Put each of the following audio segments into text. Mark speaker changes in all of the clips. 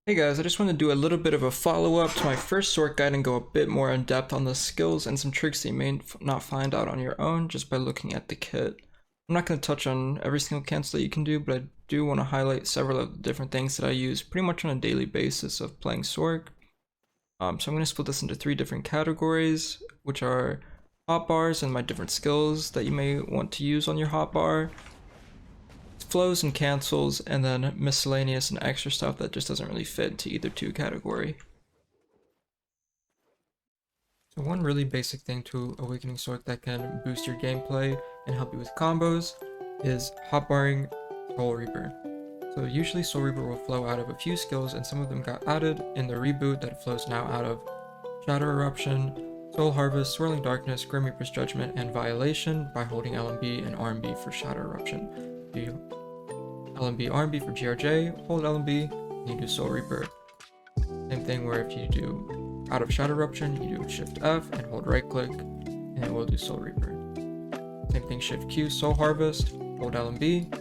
Speaker 1: Hey guys, I just want to do a little bit of a follow-up to my first Sorc guide and go a bit more in depth on the skills and some tricks that you may not find out on your own just by looking at the kit. I'm not going to touch on every single cancel that you can do, but I do want to highlight several of the different things that I use pretty much on a daily basis of playing Sorc. So I'm going to split this into 3 different categories, which are hotbars and my different skills that you may want to use on your hotbar, flows and cancels, and then miscellaneous and extra stuff that just doesn't really fit into either category. So one really basic thing to Awakening Sorc that can boost your gameplay and help you with combos is hotbarring Soul Reaper. So usually Soul Reaper will flow out of a few skills, and some of them got added in the reboot that flows now out of Shadow Eruption, Soul Harvest, Swirling Darkness, Grim Reaper's Judgment, and Violation by holding LMB and RMB for Shadow Eruption. You LMB RMB for GRJ, hold LMB, you do Soul Reaper. Same thing where if you do out of Shadow Eruption, you do Shift F and hold right click, and it will do Soul Reaper. Same thing, Shift Q, Soul Harvest, hold LMB,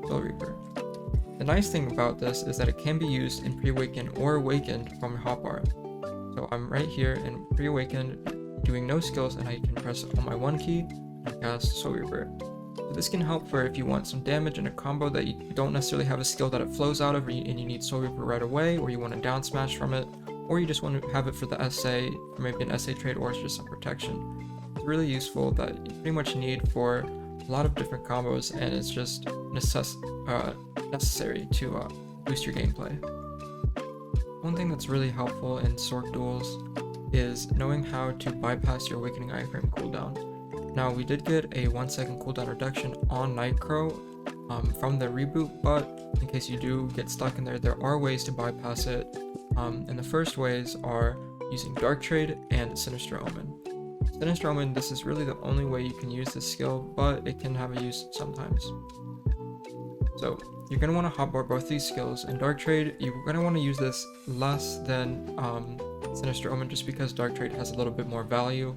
Speaker 1: Soul Reaper. The nice thing about this is that it can be used in pre-awakened or awakened from hotbar. So I'm right here in pre-awakened, doing no skills, and I can press on my 1 key and cast Soul Reaper. So this can help for if you want some damage in a combo that you don't necessarily have a skill that it flows out of, and you need Soul Reaper right away, or you want to down smash from it, or you just want to have it for the SA, for maybe an SA trade, or it's just some protection. It's really useful that you pretty much need for a lot of different combos, and it's just necessary to boost your gameplay. One thing that's really helpful in Sorc duels is knowing how to bypass your Awakening Iframe cooldown. Now, we did get a 1 second cooldown reduction on Nightcrow from the reboot, but in case you do get stuck in there are ways to bypass it. And the first ways are using Dark Trade and Sinister Omen. Sinister Omen, this is really the only way you can use this skill, but it can have a use sometimes. So you're going to want to hotbar both these skills. In Dark Trade, you're going to want to use this less than Sinister Omen just because Dark Trade has a little bit more value.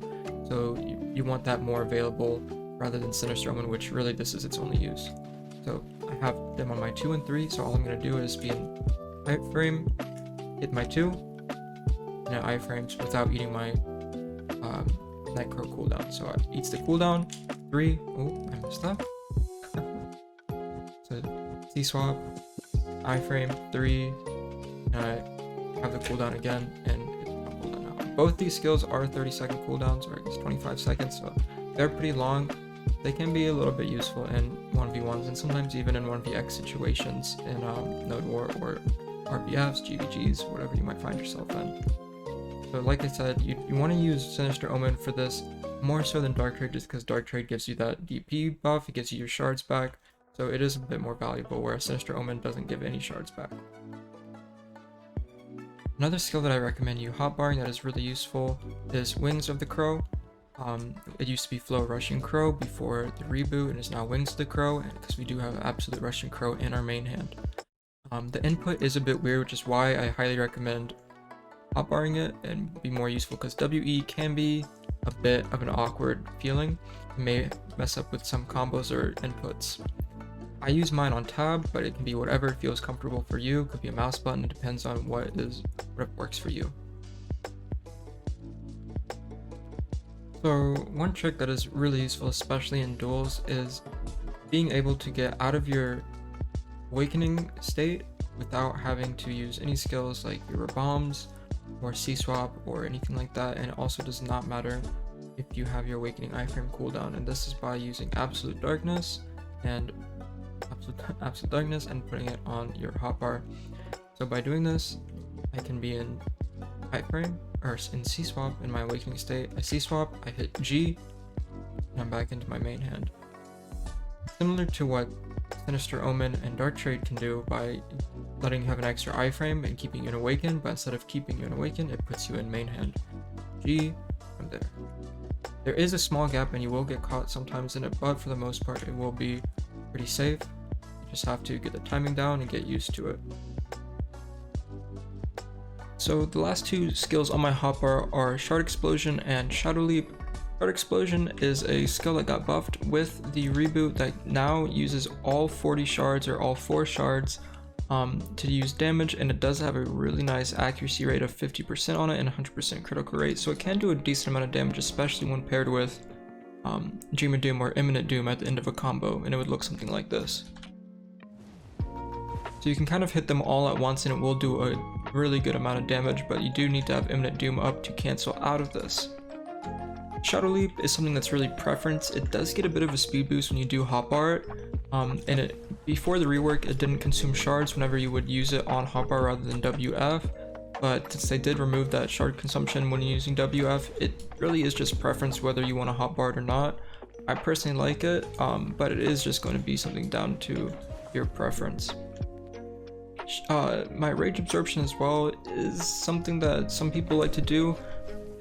Speaker 1: So you want that more available rather than Sinister Omen, which really this is its only use. So I have them on my 2 and 3, so all I'm going to do is be in iframe, hit my 2, and iframes without eating my Nightcrow cooldown. So it eats the cooldown, 3, oh, I messed up. So C-swap, iframe, 3, and I have the cooldown again, and both these skills are 30-second cooldowns, or I guess 25 seconds, so they're pretty long. They can be a little bit useful in 1v1s and sometimes even in 1vx situations in Node War or RBFs, GVGs, whatever you might find yourself in. So like I said, you want to use Sinister Omen for this more so than Dark Trade, just because Dark Trade gives you that DP buff, it gives you your shards back, so it is a bit more valuable, whereas Sinister Omen doesn't give any shards back. Another skill that I recommend you hotbarring that is really useful is Wings of the Crow. It used to be Flow Russian Crow before the reboot, and is now Wings of the Crow, because we do have Absolute Russian Crow in our main hand. The input is a bit weird, which is why I highly recommend hotbarring it and be more useful, because WE can be a bit of an awkward feeling. It may mess up with some combos or inputs. I use mine on tab, but it can be whatever feels comfortable for you. It could be a mouse button, it depends on what works for you. So one trick that is really useful, especially in duels, is being able to get out of your awakening state without having to use any skills like your Rabams or C-swap or anything like that, and it also does not matter if you have your awakening iframe cooldown, and this is by using Absolute Darkness and putting it on your hotbar. So by doing this, I can be in iframe or in C-swap in my awakening state. I C-swap, I hit G, and I'm back into my main hand. Similar to what Sinister Omen and Dark Trade can do by letting you have an extra iframe and keeping you in awaken, but instead of keeping you in awaken, it puts you in main hand. G, from there. There is a small gap and you will get caught sometimes in it, but for the most part it will be pretty safe. You just have to get the timing down and get used to it. So the last 2 skills on my hotbar are Shard Explosion and Shadow Leap. Shard Explosion is a skill that got buffed with the reboot that now uses all 40 shards or all 4 shards to use damage, and it does have a really nice accuracy rate of 50% on it and 100% critical rate, so it can do a decent amount of damage, especially when paired with Dream of Doom or Imminent Doom at the end of a combo, and it would look something like this. So you can kind of hit them all at once and it will do a really good amount of damage, but you do need to have Imminent Doom up to cancel out of this. Shadow Leap is something that's really preference. It does get a bit of a speed boost when you do Hotbar it, and before the rework it didn't consume shards whenever you would use it on Hotbar rather than WF, but since they did remove that shard consumption when using WF, it really is just preference whether you want to Hotbar it or not. I personally like it, but it is just going to be something down to your preference. My rage absorption as well is something that some people like to do,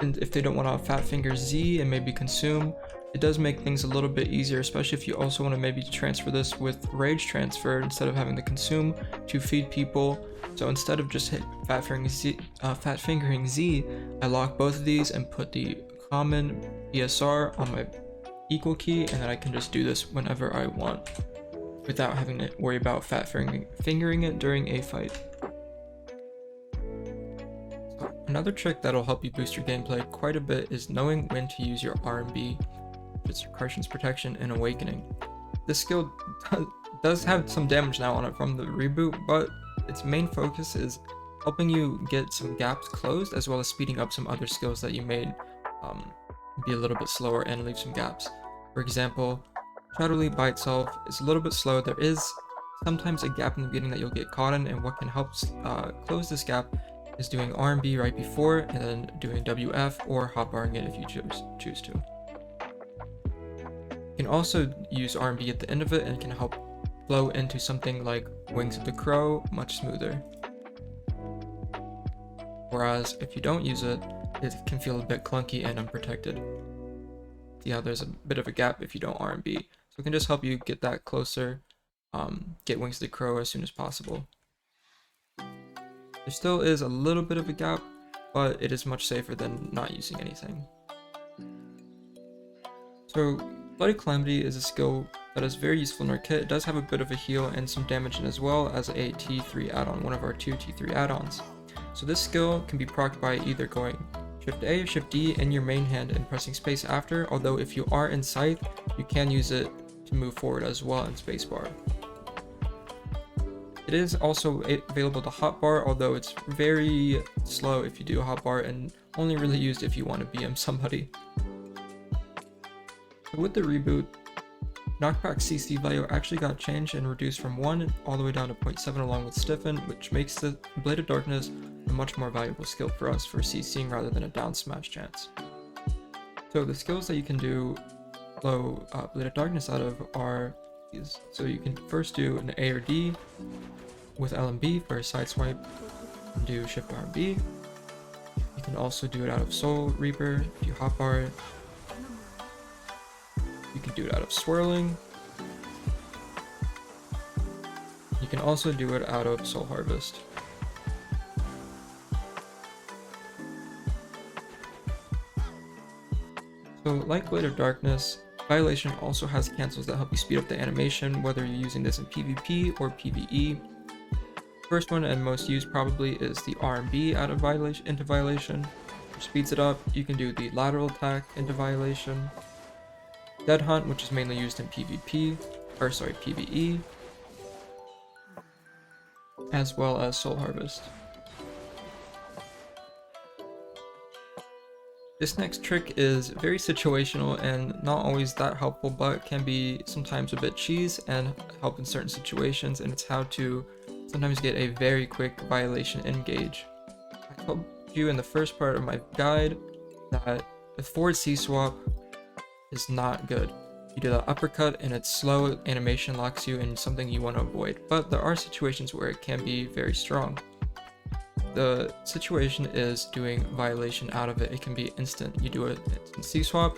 Speaker 1: and if they don't want to Fat Finger Z and maybe consume, it does make things a little bit easier, especially if you also want to maybe transfer this with rage transfer instead of having to consume to feed people. So instead of just hit Fat Fingering Z, I lock both of these and put the common BSR on my equal key, and then I can just do this whenever I want without having to worry about Fat Fingering it during a fight. So another trick that'll help you boost your gameplay quite a bit is knowing when to use your R&B, which is Recursion's Protection and Awakening. This skill does have some damage now on it from the reboot, but its main focus is helping you get some gaps closed, as well as speeding up some other skills that you made be a little bit slower and leave some gaps. For example, Shadow Leap by itself is a little bit slow. There is sometimes a gap in the beginning that you'll get caught in, and what can help close this gap is doing R&B right before and then doing WF or hotbarring it if you choose to. You can also use R&B at the end of it and it can help flow into something like Wings of the Crow much smoother. Whereas if you don't use it, it can feel a bit clunky and unprotected. See how there's a bit of a gap if you don't R&B. So it can just help you get that closer, get Wings of the Crow as soon as possible. There still is a little bit of a gap, but it is much safer than not using anything. So Bloody Calamity is a skill that is very useful in our kit. It does have a bit of a heal and some damage in as well as a T3 add-on, one of our two T3 add-ons. So this skill can be procced by either going Shift A or Shift D in your main hand and pressing space after, although if you are in Scythe, you can use it to move forward as well in spacebar. It is also available to hotbar, although it's very slow if you do hotbar and only really used if you want to BM somebody. So with the reboot, knockback CC value actually got changed and reduced from 1 all the way down to 0.7 along with Stiffen, which makes the Blade of Darkness a much more valuable skill for us for CCing rather than a down smash chance. So the skills that you can do flow Blade of Darkness out of are these. So you can first do an A or D with LMB for a side swipe, and do Shift R&B. You can also do it out of Soul Reaper if you hotbar it. You can do it out of Swirling. You can also do it out of Soul Harvest. So like Blade of Darkness, Violation also has cancels that help you speed up the animation, whether you're using this in PvP or PvE. First one and most used probably is the R&B out of Violation into Violation, which speeds it up. You can do the lateral attack into Violation. Dead Hunt, which is mainly used in PvP, PvE, as well as Soul Harvest. This next trick is very situational and not always that helpful, but can be sometimes a bit cheese and help in certain situations, and it's how to sometimes get a very quick Violation engage. I told you in the first part of my guide that the forward C-swap is not good. You do that uppercut and its slow animation locks you in something you want to avoid, but there are situations where it can be very strong. The situation is doing Violation out of it. It can be instant. You do an instant C-swap,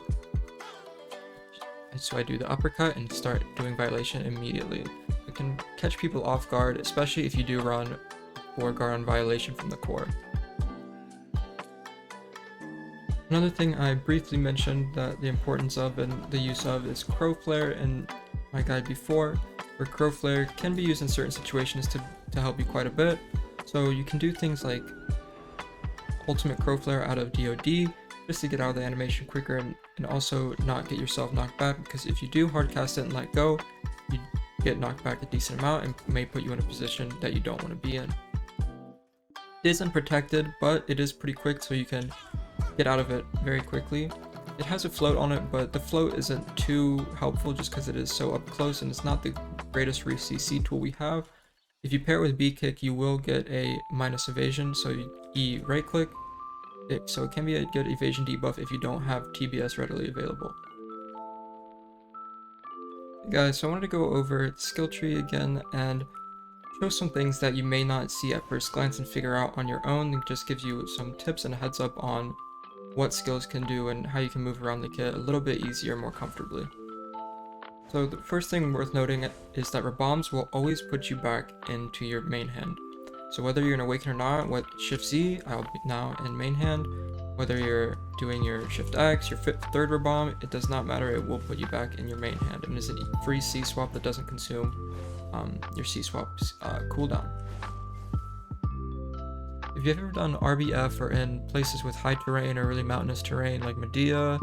Speaker 1: so I do the uppercut and start doing Violation immediately. It can catch people off guard, especially if you do run 4 guard on Violation from the core. Another thing I briefly mentioned that the importance of and the use of is Crow Flare in my guide before, where Crow Flare can be used in certain situations to to help you quite a bit. So you can do things like ultimate crow flare out of DOD just to get out of the animation quicker and also not get yourself knocked back, because if you do hard cast it and let go, you get knocked back a decent amount and may put you in a position that you don't want to be in. It is unprotected, but it is pretty quick, so you can get out of it very quickly. It has a float on it, but the float isn't too helpful just because it is so up close and it's not the greatest re-CC tool we have. If you pair it with B-kick, you will get a minus evasion, so you E right click. So it can be a good evasion debuff if you don't have TBS readily available. Guys, so I wanted to go over the skill tree again and show some things that you may not see at first glance and figure out on your own. It just gives you some tips and a heads up on what skills can do and how you can move around the kit a little bit easier, more comfortably. So the first thing worth noting is that Rabams will always put you back into your main hand. So whether you're in Awaken or not, Shift Z, I'll be now in main hand. Whether you're doing your Shift X, your third Rabam, it does not matter, it will put you back in your main hand. And it's a free C swap that doesn't consume your C swap's cooldown. If you've ever done RBF or in places with high terrain or really mountainous terrain like Medea,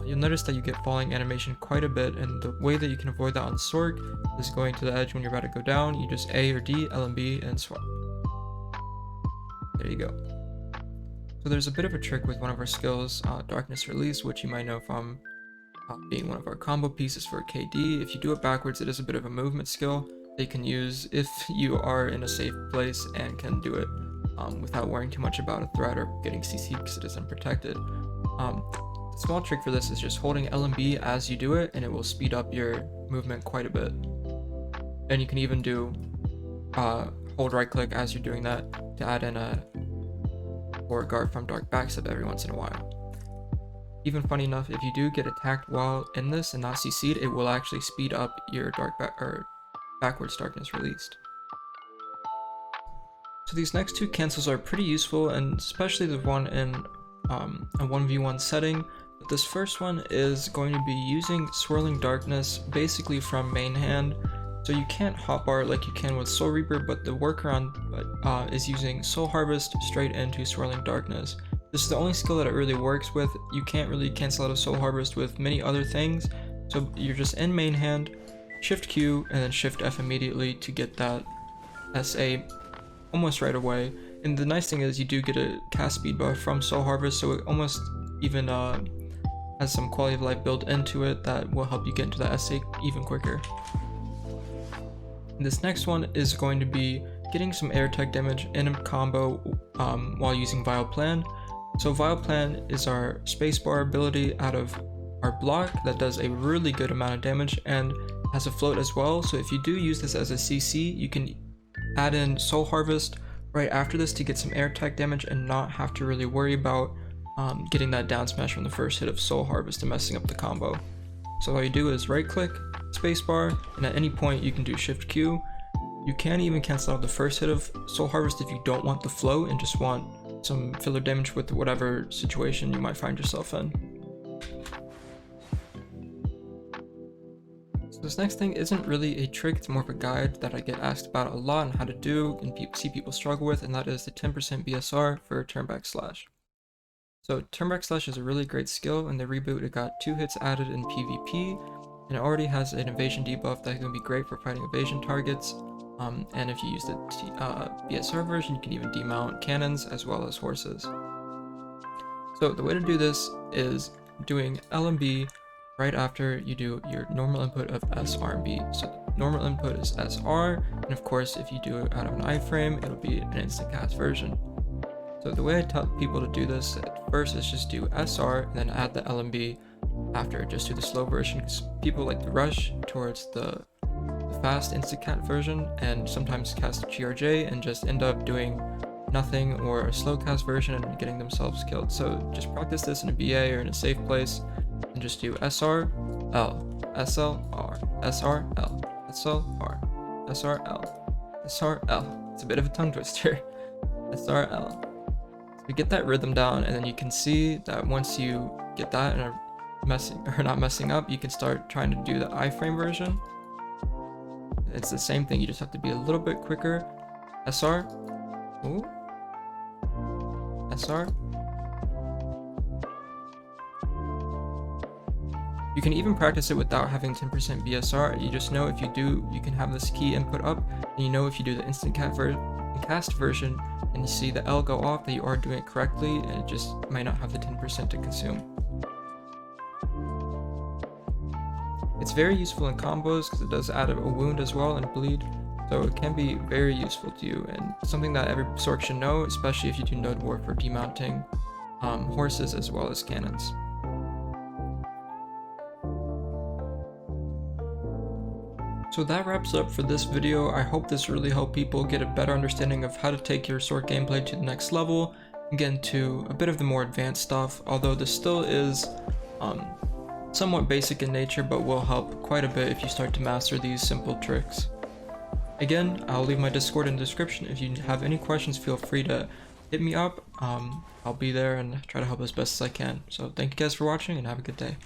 Speaker 1: you'll notice that you get falling animation quite a bit, and the way that you can avoid that on Sorc is going to the edge when you're about to go down. You just A or D, L and B, and swap. There you go. So there's a bit of a trick with one of our skills, Darkness Release, which you might know from being one of our combo pieces for KD. If you do it backwards, it is a bit of a movement skill that you can use if you are in a safe place and can do it without worrying too much about a threat or getting CC because it is unprotected. The small trick for this is just holding L and B as you do it, and it will speed up your movement quite a bit. And you can even do hold right click as you're doing that to add in a forward guard from dark backstep every once in a while. Even funny enough, if you do get attacked while in this and not CC'd, it will actually speed up your backwards darkness released. So these next two cancels are pretty useful, and especially the one in a 1v1 setting. But this first one is going to be using Swirling Darkness basically from main hand. So you can't hotbar like you can with Soul Reaper, but the workaround is using Soul Harvest straight into Swirling Darkness. This is the only skill that it really works with. You can't really cancel out a Soul Harvest with many other things. So you're just in main hand, Shift Q, and then Shift F immediately to get that SA almost right away. And the nice thing is you do get a cast speed buff from Soul Harvest, so it almost even has some quality of life built into it that will help you get into the SA even quicker. And this next one is going to be getting some air tech damage in a combo while using Vile Plan. So Vile Plan is our spacebar ability out of our block that does a really good amount of damage and has a float as well. So if you do use this as a CC, you can add in Soul Harvest right after this to get some air tech damage and not have to really worry about getting that down smash from the first hit of Soul Harvest and messing up the combo. So all you do is right click, spacebar, and at any point you can do Shift Q. You can even cancel out the first hit of Soul Harvest if you don't want the flow and just want some filler damage with whatever situation you might find yourself in. So this next thing isn't really a trick, it's more of a guide that I get asked about a lot on how to do and see people struggle with, and that is the 10% BSR for Turnback Slash. So Turnback Slash is a really great skill. In the reboot it got 2 hits added in PvP, and it already has an evasion debuff that's going to be great for fighting evasion targets. And if you use the BSR version, you can even demount cannons as well as horses. So the way to do this is doing L and B right after you do your normal input of S, R, and B. So normal input is S, R, and of course if you do it out of an iframe, it'll be an instant cast version. So the way I tell people to do this at first is just do SR and then add the L and B after. Just do the slow version because people like to rush towards the fast instant cat version and sometimes cast GRJ and just end up doing nothing, or a slow cast version and getting themselves killed. So just practice this in a BA or in a safe place and just do SR, L, SL, R, SR, L, SL, R, SR, L, SR, L. It's a bit of a tongue twister. SR, L. So you get that rhythm down, and then you can see that once you get that and are not messing up, you can start trying to do the iframe version. It's the same thing, you just have to be a little bit quicker. SR. Ooh. SR. You can even practice it without having 10% BSR. You just know if you do, you can have this key input up, and you know if you do the instant cast version and you see the L go off that you are doing it correctly, and it just might not have the 10% to consume. It's very useful in combos because it does add a wound as well and bleed, so it can be very useful to you and something that every Sorc should know, especially if you do node war for demounting horses as well as cannons. So that wraps up for this video. I hope this really helped people get a better understanding of how to take your Sorc gameplay to the next level and get into a bit of the more advanced stuff, although this still is somewhat basic in nature, but will help quite a bit if you start to master these simple tricks. Again, I'll leave my Discord in the description. If you have any questions, feel free to hit me up. I'll be there and try to help as best as I can. So thank you guys for watching and have a good day.